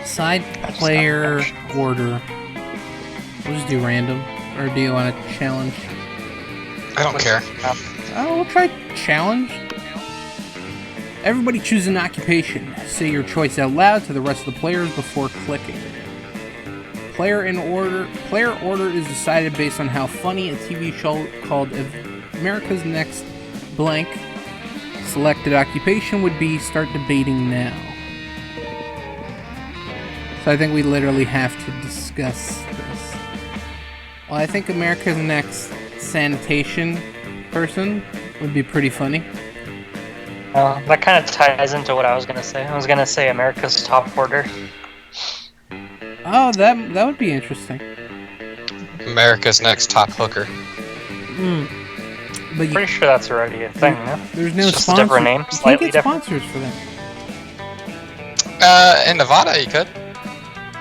Side player order. We'll just do random. Or do you want to challenge? I don't care. Oh, we'll try challenge. Everybody choose an occupation. Say your choice out loud to the rest of the players before clicking. Player order is decided based on how funny a TV show called America's Next Blank selected occupation would be. Start debating now. So I think we literally have to discuss this. Well, I think America's Next Sanitation person would be pretty funny. That kind of ties into what I was gonna say. I was gonna say America's Top Order. Oh, that would be interesting. America's Next Top Hooker. But Pretty sure that's already a thing, no? There's no Just a sponsor. different name, You slightly can't get different. sponsors for them. In Nevada, you could.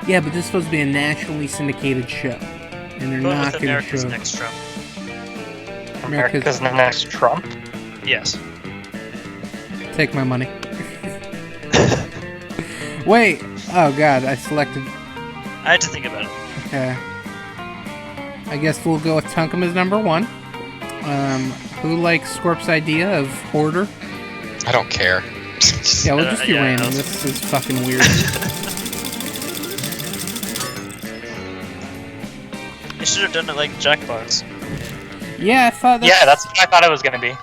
Yeah, but this is supposed to be a nationally syndicated show, and they're not going to America's show. Next Trump. America's Next Trump? Yes. Take my money. Wait. Oh God, I selected. I had to think about it. Okay. I guess we'll go with Tunkum as number 1. Who likes Scorp's idea of order? I don't care. Yeah, we'll just do yeah, random. no. This is fucking weird. They should have done it like Jackbox. Yeah, I thought that. Yeah, that's what I thought it was gonna be.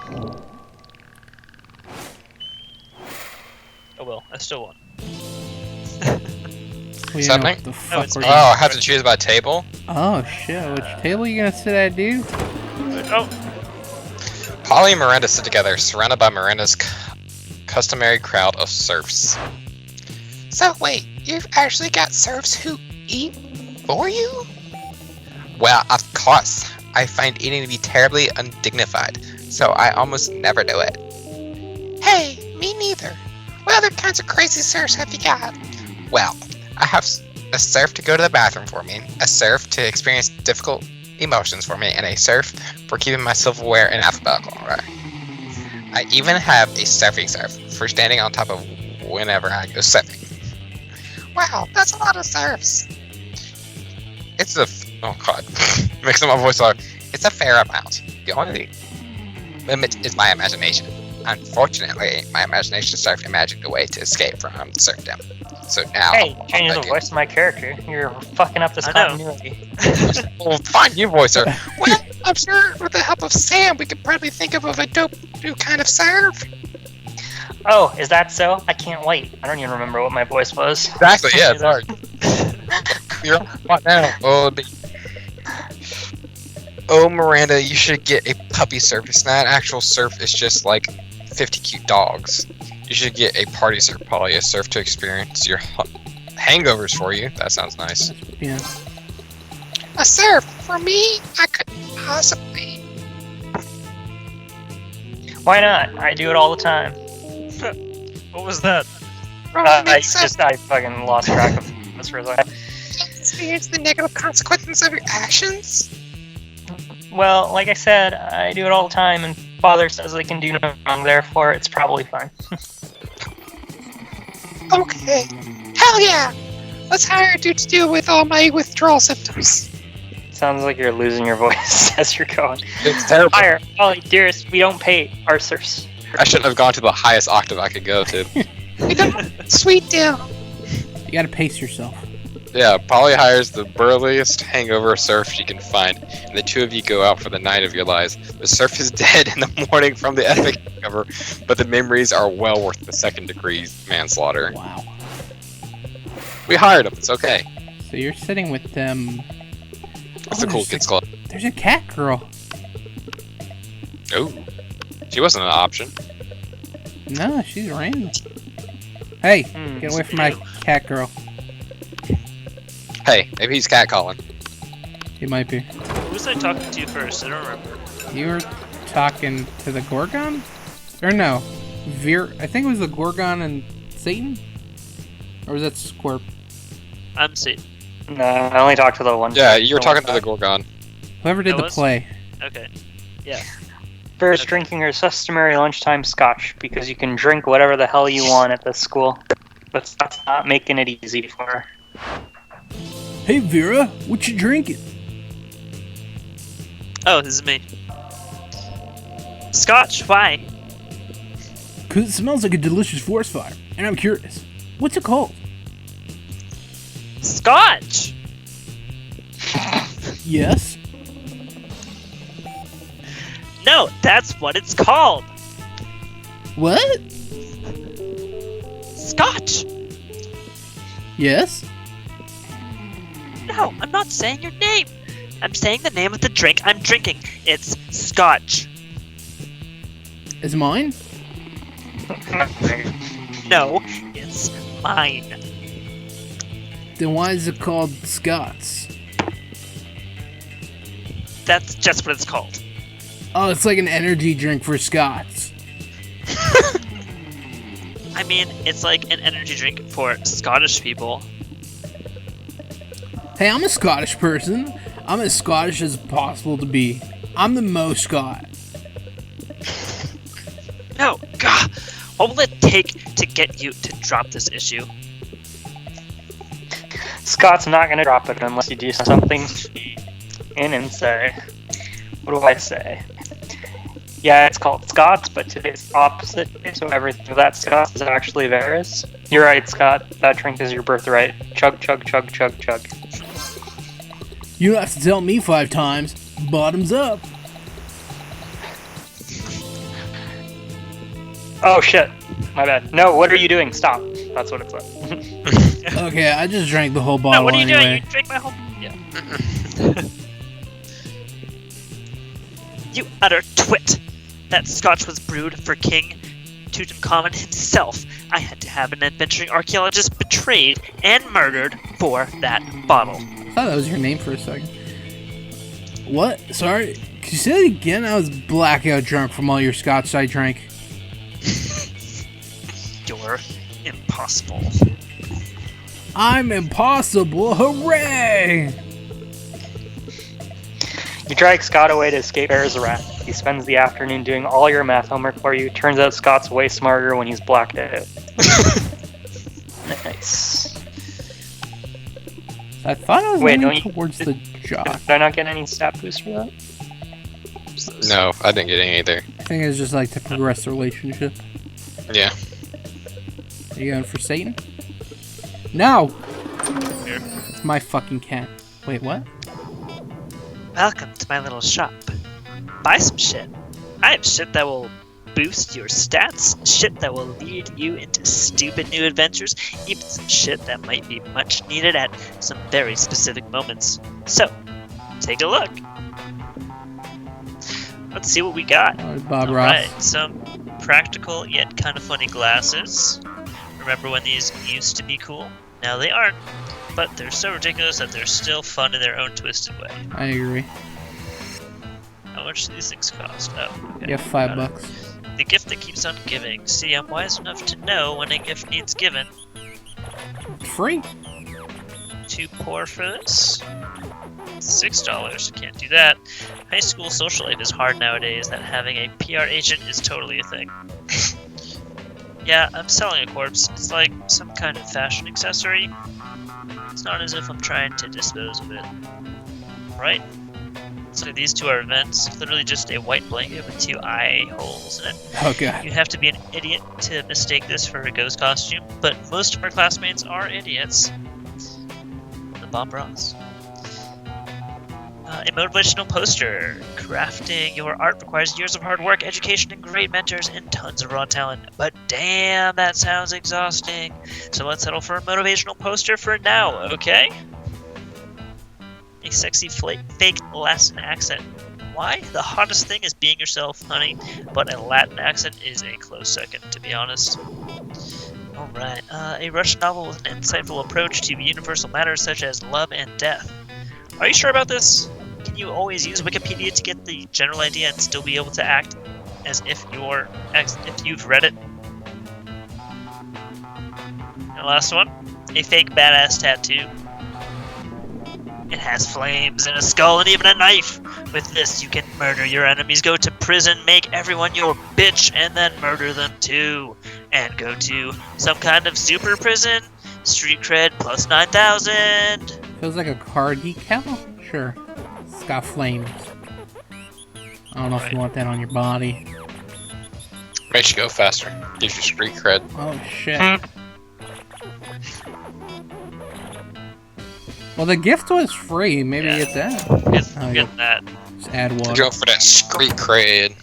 Oh well, I still won. We What's know happening? what the Oh, fuck it's we're me. Oh, I have to choose by table? Oh shit! Which table you gonna sit at, dude? Oh, Polly and Miranda sit together, surrounded by Miranda's customary crowd of serfs. So wait, you've actually got serfs who eat for you? Well, of course. I find eating to be terribly undignified, so I almost never do it. Hey, me neither. What other kinds of crazy serfs have you got? Well, I have a serf to go to the bathroom for me, a serf to experience difficult emotions for me, and a serf for keeping my silverware in alphabetical order. I even have a surfing serf for standing on top of whenever I go surfing. Wow, that's a lot of serfs. It's a oh god, mixing my voice up. It's a fair amount. The only limit is my imagination. Unfortunately, my imagination started imagining a way to escape from serfdom. So now, Hey, changing the voice of my character. You're fucking up this I know. continuity. Well, fine, you voicer. Well, I'm sure with the help of Sam, we could probably think of a dope new kind of serve. Oh, is that so? I can't wait. I don't even remember what my voice was. Exactly. Yeah, it's hard. You're on what now? Oh, Miranda, you should get a puppy serf. It's not an actual serf. It's just like 50 cute dogs. You should get a party serf, Polly, a serf to experience your hangovers for you. That sounds nice. Yeah. A serf for me? I couldn't possibly. Why not? I do it all the time. what was that? I fucking lost track of this for a second. Experience the negative consequences of your actions? Well, like I said, I do it all the time, and Father says they can do no wrong, therefore it's probably fine. Okay. Hell yeah! Let's hire a dude to deal with all my withdrawal symptoms. Sounds like you're losing your voice as you're going. It's terrible. Fire! Ollie, dearest, we don't pay arcers. I shouldn't have gone to the highest octave I could go to. We got a sweet deal. You gotta pace yourself. Yeah, Polly hires the burliest hangover serf she can find, and the two of you go out for the night of your lives. The serf is dead in the morning from the epic hangover, but the memories are well worth the second-degree manslaughter. Wow. We hired him. It's okay. So you're sitting with them. It's a cool kids club. There's a cat girl. Oh, she wasn't an option. No, she's random. Hey, get away from my cat girl. Hey, maybe he's catcalling. He might be. Who was I talking to first? I don't remember. You were talking to the Gorgon? Or no, I think it was the Gorgon and Satan? Or was that Scorp? I'm Satan. No, I only talked to the one. Yeah, you were talking to the Gorgon. Whoever did I the was? play. Okay. Yeah. First, drinking your customary lunchtime scotch, because you can drink whatever the hell you want at this school. But that's not making it easy for her. Hey Vera, what you drinking? Oh, this is me. Scotch, why? Cause it smells like a delicious forest fire, and I'm curious. What's it called? Scotch! Yes? No, that's what it's called! What? Scotch! Yes? No, I'm not saying your name! I'm saying the name of the drink I'm drinking. It's Scotch. Is mine? No, it's mine. Then why is it called Scots? That's just what it's called. Oh, it's like an energy drink for Scots. I mean, it's like an energy drink for Scottish people. Hey, I'm a Scottish person. I'm as Scottish as possible to be. I'm the most Scot. No, God, what will it take to get you to drop this issue? Scott's not gonna drop it unless you do something in and say, what do I say? Yeah, it's called Scott's, but today's opposite, so everything of that Scott's is actually theirs. You're right, Scott. That drink is your birthright. Chug, chug, chug, chug, chug. You don't have to tell me 5 times. Bottoms up. Oh shit, my bad. No, what are you doing? Stop. That's what it said. Okay, I just drank the whole bottle No, what are you doing? anyway. You drink my whole... Yeah. You utter twit! That scotch was brewed for King Tutankhamun himself. I had to have an adventuring archaeologist betrayed and murdered for that bottle. I thought that was your name for a second. What? Sorry? Could you say that again? I was blackout drunk from all your scotch I drank. You're impossible. I'm impossible. Hooray! You drag Scott away to escape Bergerac. He spends the afternoon doing all your math homework for you. Turns out Scott's way smarter when he's blacked out. Nice. I thought I was Wait, leaning don't you- towards the jock. Did I not get any stat boost for that? No, I didn't get any either. I think it's just like to progress the relationship. Yeah. Are you going for Satan? No! Here. It's my fucking cat. Wait, what? Welcome to my little shop. Buy some shit. I have shit that will boost your stats, shit that will lead you into stupid new adventures, even some shit that might be much needed at some very specific moments. So, take a look. Let's see what we got. Bob Ross. Alright, some practical yet kind of funny glasses. Remember when these used to be cool? Now they aren't, but they're so ridiculous that they're still fun in their own twisted way. I agree. How much do these things cost? Oh, okay. You have $5 bucks. The gift that keeps on giving. See, I'm wise enough to know when a gift needs given. Free. Too poor for this? $6. Can't do that. High school social life is hard nowadays. That having a PR agent is totally a thing. Yeah, I'm selling a corpse. It's like some kind of fashion accessory. It's not as if I'm trying to dispose of it. Right? So these two are events. Literally just a white blanket with 2 eye holes in it. Oh god. You have to be an idiot to mistake this for a ghost costume, but most of our classmates are idiots. The Bob Ross. A motivational poster. Crafting your art requires years of hard work, education, and great mentors, and tons of raw talent. But damn, that sounds exhausting. So let's settle for a motivational poster for now, okay? A sexy fake Latin accent. Why? The hottest thing is being yourself, honey, but a Latin accent is a close second, to be honest. Alright, a Russian novel with an insightful approach to universal matters such as love and death. Are you sure about this? Can you always use Wikipedia to get the general idea and still be able to act as if you've read it? And last one, a fake badass tattoo. It has flames and a skull and even a knife. With this, you can murder your enemies, go to prison, make everyone your bitch, and then murder them too. And go to some kind of super prison. Street cred plus 9,000. Feels like a car decal? Sure. It's got flames. I don't know if you want that on your body. Makes you go faster. Gives you street cred. Oh, shit. Well, the gift was free. Maybe Yeah. get that. Get that. Just add You're water. going for that street cred.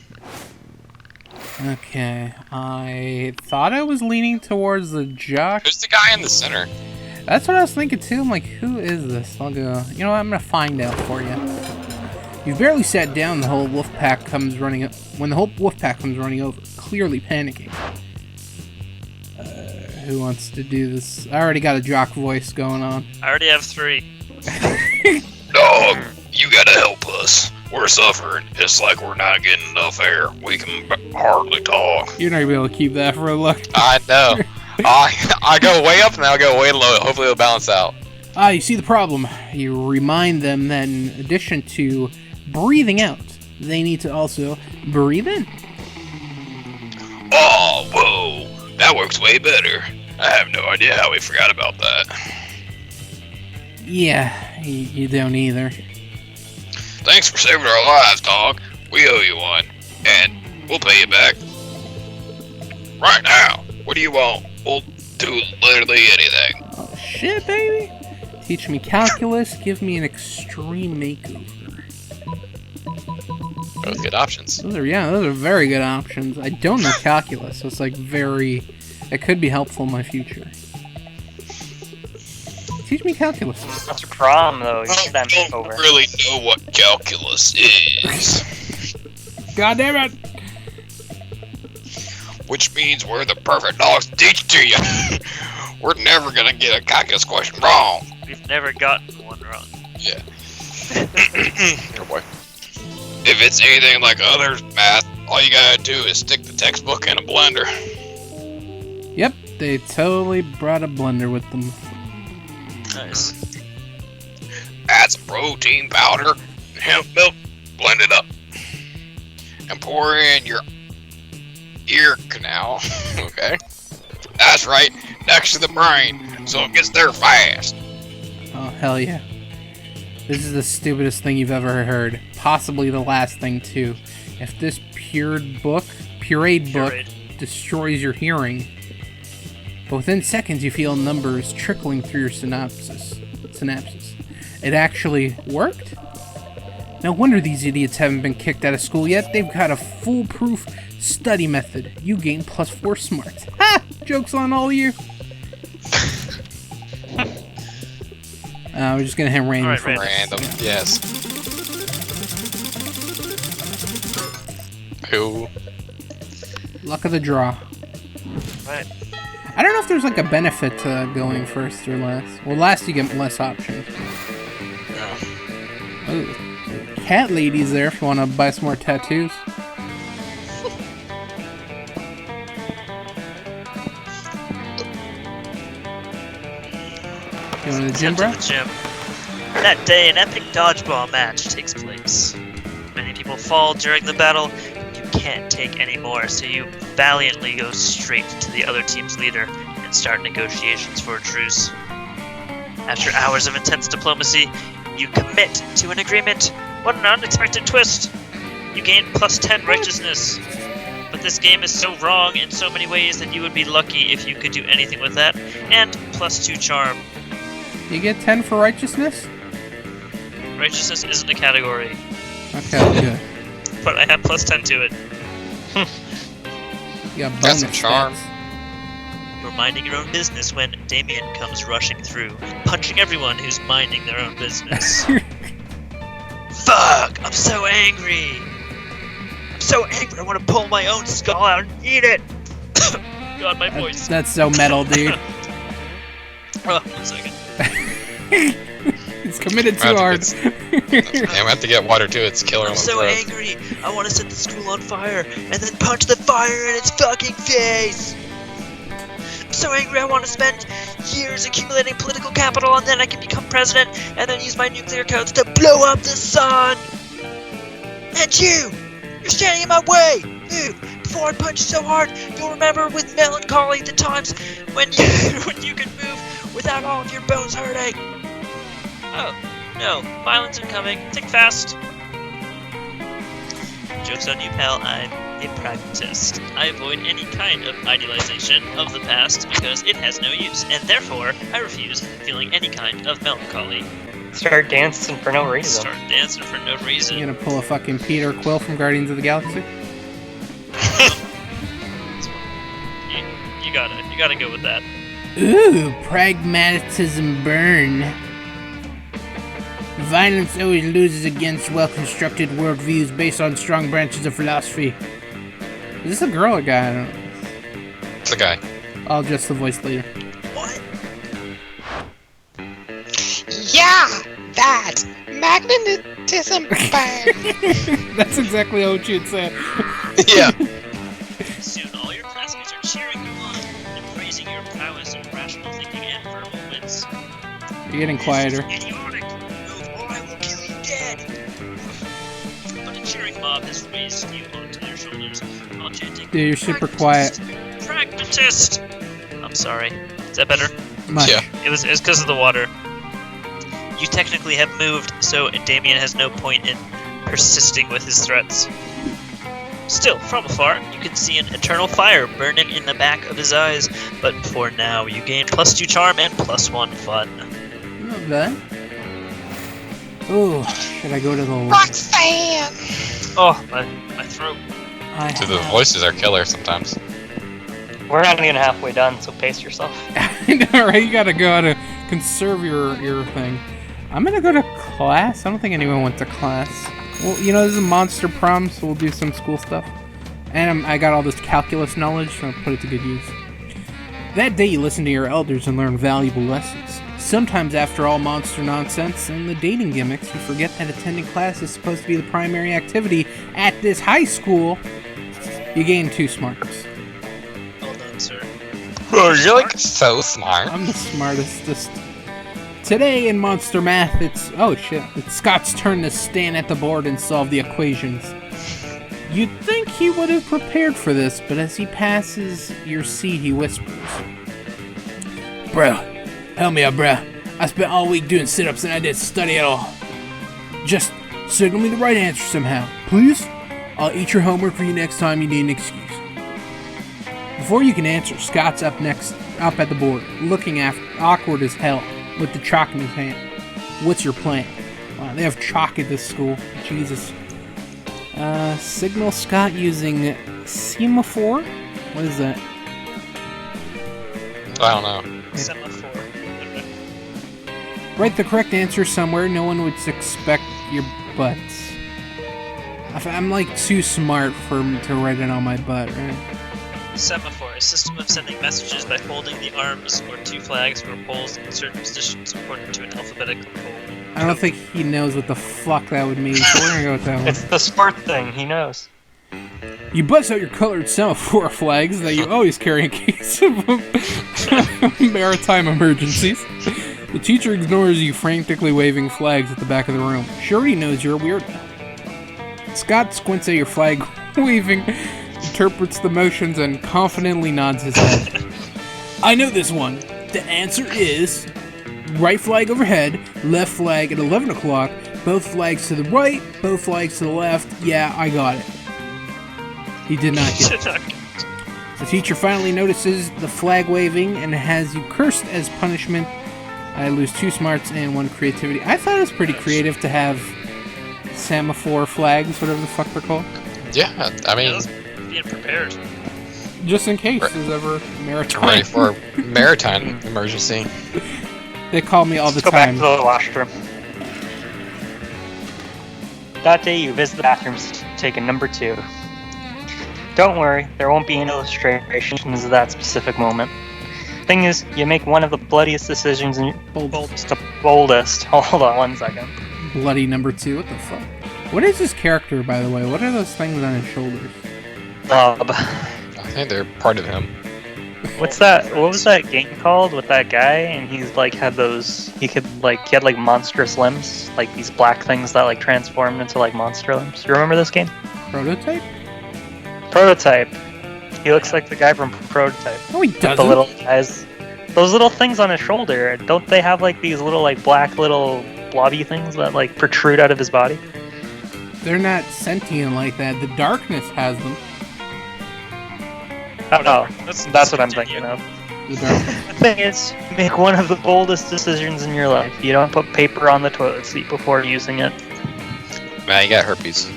Okay. I thought I was leaning towards the jock. Who's the guy in the center? That's what I was thinking too. I'm like, who is this? I'll go. You know what? I'm gonna find out for you. You've barely sat down. The whole wolf pack comes running up. When the whole wolf pack comes running over, clearly panicking. Who wants to do this? I already got a jock voice going on. I already have 3. Dog, you gotta help us. We're suffering. It's like we're not getting enough air. We can hardly talk. You're not gonna be able to keep that for a look. I know. I go way up and I'll go way low. Hopefully it'll balance out. Ah, you see the problem. You remind them that in addition to breathing out, they need to also breathe in. Oh, whoa. That works way better. I have no idea how we forgot about that. Yeah, you don't either. Thanks for saving our lives, dog. We owe you one. And we'll pay you back. Right now. What do you want? We'll do literally anything. Oh shit, baby! Teach me calculus, give me an extreme makeover. Both good options. Those are very good options. I don't know calculus, so it's like it could be helpful in my future. Teach me calculus. Monster Prom, though. You get that I don't makeover. really know what calculus is. God damn it! Which means we're the perfect dogs to teach to you. We're never gonna get a calculus question wrong. We've never gotten one wrong. Yeah. Oh boy. If it's anything like other math, all you gotta do is stick the textbook in a blender. Yep, they totally brought a blender with them. Nice. Add some protein powder and hemp milk, blend it up. And pour in your ear canal. Okay? That's right, next to the brain, so it gets there fast. Oh, hell yeah. This is the stupidest thing you've ever heard. Possibly the last thing, too. If this pureed book destroys your hearing, but within seconds you feel numbers trickling through your synapses. It actually worked? No wonder these idiots haven't been kicked out of school yet. They've got a foolproof study method. You gain +4 smarts. Ha! Joke's on all of you. We're just gonna hit random. Alright, Random, yes. Who? Luck of the draw. Right. I don't know if there's like a benefit to going first or last. Well, last you get less options. Oh, cat ladies there if you want to buy some more tattoos. You want to the gym, bro? Head to the gym. That day, an epic dodgeball match takes place. Many people fall during the battle. You can't take any more, so you valiantly go straight to the other team's leader and start negotiations for a truce. After hours of intense diplomacy, you commit to an agreement. What an unexpected twist! You gain +10 righteousness. But this game is so wrong in so many ways that you would be lucky if you could do anything with that. And +2 charm. You get 10 for righteousness? Righteousness isn't a category, Okay, good. but I have +10 to it. You got Got bonus some charm. stats. You're minding your own business when Damien comes rushing through, punching everyone who's minding their own business. Fuck! I'm so angry! I'm so angry I want to pull my own skull out and eat it! God, my voice. That's so metal, dude. Oh, 1 second. He's committed too hard. I have to get water too, it's killer on I'm the so throat. angry! I want to set the school on fire and then punch the fire in its fucking face! I'm so angry I want to spend years accumulating political capital and then I can become president and then use my nuclear codes to blow up the sun! And you! You're standing in my way! Move! Before I punch you so hard, you'll remember with melancholy the times when you when you could move without all of your bones hurting. Oh, no. Violence incoming. Think fast. Joke's on you, pal. I'm a pragmatist. I avoid any kind of idealization of the past because it has no use, and therefore I refuse feeling any kind of melancholy. Start dancing for no reason. Start dancing for no reason. You gonna pull a fucking Peter Quill from Guardians of the Galaxy? You gotta go with that. Ooh, pragmatism burn. Violence always loses against well-constructed worldviews based on strong branches of philosophy. Is this a girl or guy? I don't know. It's a guy. I'll adjust the voice later. What? Yeah, that magnetism burn. That's exactly what you'd say. Yeah. Soon all your classmates are cheering you on and praising your prowess in rational thinking and verbal wits. You're getting quieter. This is idiotic. Move or I will kill you dead. But a cheering mob has raised you onto their shoulders while chanting. Dude, you're super quiet. Pragmatist. I'm sorry. Is that better? Much. Yeah. It's because of the water. You technically have moved, so Damien has no point in persisting with his threats. Still, from afar, you can see an eternal fire burning in the back of his eyes, but for now, you gain +2 charm and +1 fun. Not bad. Ooh, should I go to the... Roxanne! Oh, my throat. Dude, the voices are killer sometimes. We're not even halfway done, so pace yourself. I know, right? You gotta go to conserve your thing. I'm gonna go to class. I don't think anyone went to class. Well, you know, this is a Monster Prom, so we'll do some school stuff. And I got all this calculus knowledge, so I'll put it to good use. That day, you listen to your elders and learn valuable lessons. Sometimes, after all monster nonsense and the dating gimmicks, you forget that attending class is supposed to be the primary activity at this high school. You gain 2 smarts. Well done, sir. You're like so smart. I'm the smartest. Today in Monster Math, it's... Oh shit. It's Scott's turn to stand at the board and solve the equations. You'd think he would have prepared for this, but as he passes your seat, he whispers. Bro, help me out, bro. I spent all week doing sit-ups and I didn't study at all. Just signal me the right answer somehow, please? I'll eat your homework for you next time you need an excuse. Before you can answer, Scott's up at the board, looking awkward as hell, with the chalk in his hand. What's your plan? Wow, they have chalk at this school. Jesus. Signal Scott using semaphore? What is that? I don't know. Semaphore. Write the correct answer somewhere no one would expect your butts. I'm like too smart for me to write it on my butt, right? Semaphore, a system of sending messages by holding the arms or 2 flags or poles in certain positions according to an alphabetical code. I don't think he knows what the fuck that would mean, so we're gonna go with that one. It's the smart thing, he knows. You bust out your colored semaphore flags that you always carry in case of maritime emergencies. The teacher ignores you frantically waving flags at the back of the room. She already knows you're a weirdo. Scott squints at your flag waving, interprets the motions, and confidently nods his head. I know this one. The answer is right flag overhead, left flag at 11 o'clock, both flags to the right, both flags to the left. Yeah, I got it. He did not get it. The teacher finally notices the flag waving and has you cursed as punishment. I lose 2 smarts and 1 creativity. I thought it was pretty creative to have semaphore flags, whatever the fuck they're called. Yeah, I mean... Being prepared. Just in case there's ever maritime. Ready for a maritime emergency. They call me all the Go back time. to the washroom. That day you visit the bathrooms, taking number 2. Don't worry, there won't be any illustrations of that specific moment. Thing is, you make one of the bloodiest decisions in Boldest. boldest. Hold on 1 second. Bloody number 2. What the fuck? What is his character, by the way? What are those things on his shoulders? Bob. I think they're part of him. What's that? What was that game called with that guy? And he's like had those. He had like monstrous limbs, like these black things that like transformed into like monster limbs. You remember this game? Prototype? Prototype. He looks like the guy from Prototype. No, he doesn't. The little guys. Those little things on his shoulder. Don't they have like these little like black little blobby things that like protrude out of his body? They're not sentient like that. The darkness has them. Oh, that's what I'm thinking of. The darkness. The thing is, you make one of the boldest decisions in your life. You don't put paper on the toilet seat before using it. Man, you got herpes.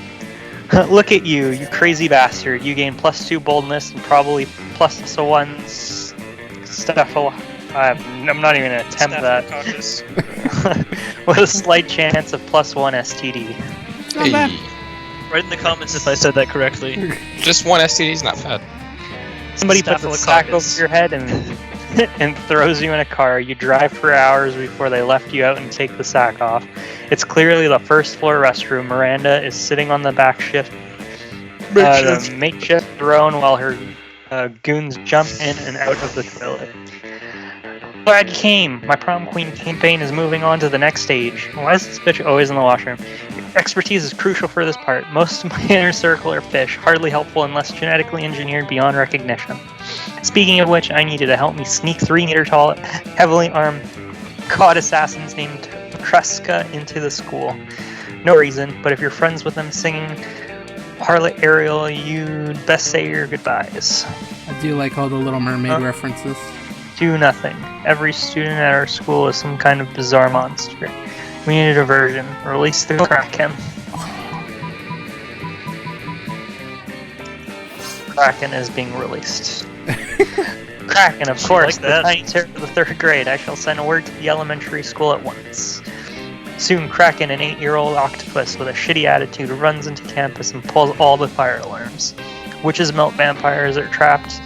Look at you, you crazy bastard. You gain +2 boldness and probably +1 stuff. I'm not even going to attempt that. With a slight chance of +1 STD. Not bad. Write in the comments if I said that correctly. Just one STD is not bad. Somebody puts a sack over your head and and throws you in a car. You drive for hours before they left you out and take the sack off. It's clearly the first floor restroom. Miranda is sitting on the back shift, the makeshift throne, while her goons jump in and out of the toilet. Glad you came. My prom queen campaign is moving on to the next stage. Why is this bitch always in the washroom? Your expertise is crucial for this part. Most of my inner circle are fish, hardly helpful unless genetically engineered beyond recognition. Speaking of which, I need you to help me sneak 3-meter-tall, heavily armed god assassins named Kreska into the school. No reason, but if you're friends with them singing Harlot Ariel, you'd best say your goodbyes. I do like all the Little Mermaid references. Do nothing. Every student at our school is some kind of bizarre monster. We need a diversion. Release the KRAKEN. KRAKEN is being released. KRAKEN, of course, like the tiny terror of the 3rd grade. I shall send word to the elementary school at once. Soon, KRAKEN, an 8-year-old octopus with a shitty attitude, runs into campus and pulls all the fire alarms. Witches melt vampires are trapped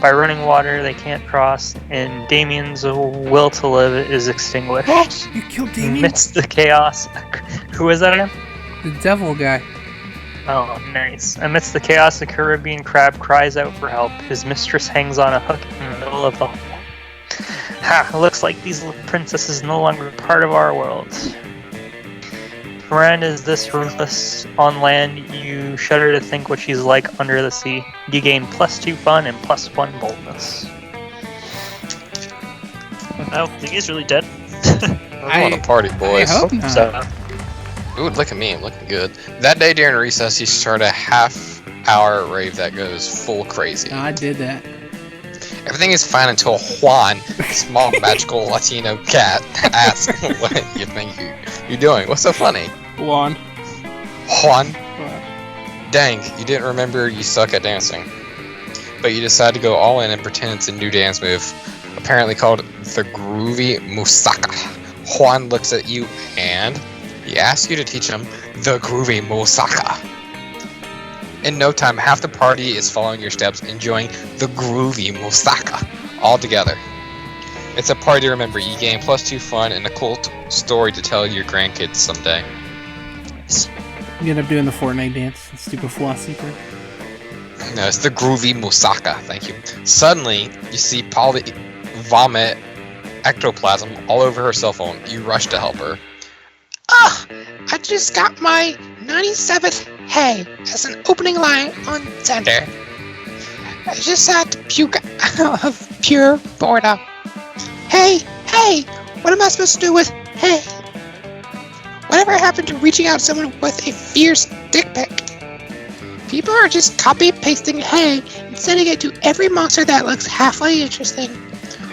by running water they can't cross, and Damien's will to live is extinguished. Oh, you killed Damien? Amidst the chaos... Who is that again? The devil guy. Oh, nice. Amidst the chaos, the Caribbean crab cries out for help. His mistress hangs on a hook in the middle of the hall. Ha! Looks like these little princesses no longer part of our world. Miranda is this ruthless on land, you shudder to think what she's like under the sea. You gain +2 fun and +1 boldness. I think he's really dead. I want to party, boys. I hope not. So, Ooh, look at me, I'm looking good. That day during recess, you start a half-hour rave that goes full crazy. No, I did that. Everything is fine until Juan, small magical Latino cat, asks what you think you're doing. What's so funny? Juan. Juan? Dang, you didn't remember you suck at dancing. But you decide to go all in and pretend it's a new dance move, apparently called the Groovy Musaka. Juan looks at you and he asks you to teach him the Groovy Musaka. In no time, half the party is following your steps, enjoying the Groovy Musaka all together. It's a party to remember. You gain +2 fun and a cool story to tell your grandkids someday. You end up doing the Fortnite dance. The stupid flossy thing. No, it's the Groovy Musaka. Thank you. Suddenly, you see Polly vomit ectoplasm all over her cell phone. You rush to help her. Ah! I just got my 97th hey as an opening line on Xander. I just had to puke out of pure boredom. Hey! What am I supposed to do with hey? Whatever happened to reaching out to someone with a fierce dick pic? People are just copy-pasting hey and sending it to every monster that looks halfway interesting.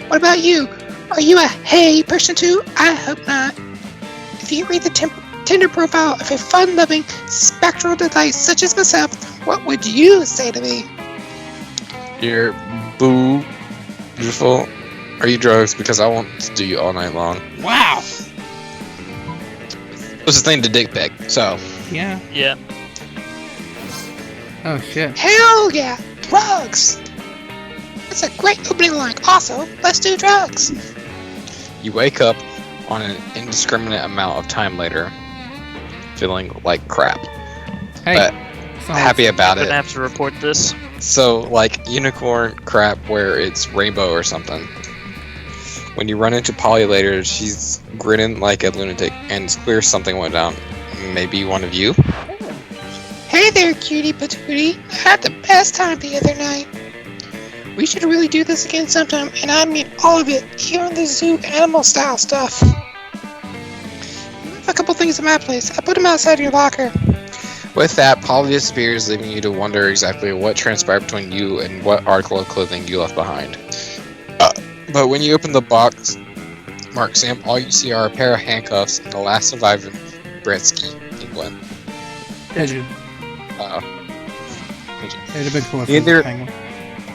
What about you? Are you a hey person too? I hope not. If you read the Tinder profile of a fun-loving, spectral delight such as myself, what would you say to me? You're beautiful. Are you drugs? Because I want to do you all night long. Wow. What's the thing to dick pic? So. Yeah. Yeah. Oh shit. Hell yeah! Drugs! That's a great opening line. Also, let's do drugs. You wake up on an indiscriminate amount of time later, feeling like crap. Hey. But it's not happy about I'm it. gonna have to report this. So, like unicorn crap where it's rainbow or something. When you run into Polly later, she's grinning like a lunatic, and it's clear something went down. Maybe one of you? Hey there, cutie patootie. I had the best time the other night. We should really do this again sometime, and I mean all of it, even the zoo animal style stuff. I have a couple things in my place. I put them outside your locker. With that, Polly disappears, leaving you to wonder exactly what transpired between you and what article of clothing you left behind. But when you open the box marked Sam, all you see are a pair of handcuffs and the last surviving Bretsky penguin. Pigeon. It'd have been cool if it was Either- a penguin.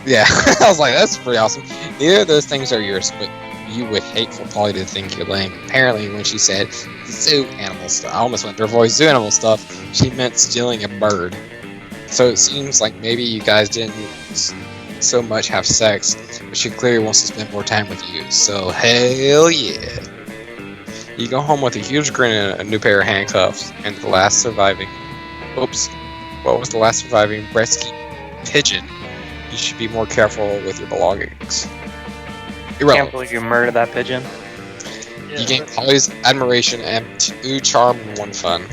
Yeah, I was like, that's pretty awesome. Neither of those things are yours, but you would hate for Polly to think you're lame. Apparently, when she said zoo animal stuff, I almost went to her voice, zoo animal stuff, she meant stealing a bird. So it seems like maybe you guys didn't so much have sex, but she clearly wants to spend more time with you. So hell yeah. You go home with a huge grin and a new pair of handcuffs, and the last surviving... Oops. What was the last surviving Bretsky pigeon? You should be more careful with your belongings. Can't Irrelevant. believe you murdered that pigeon. You gain Polly's admiration and 2 charm and 1 fun.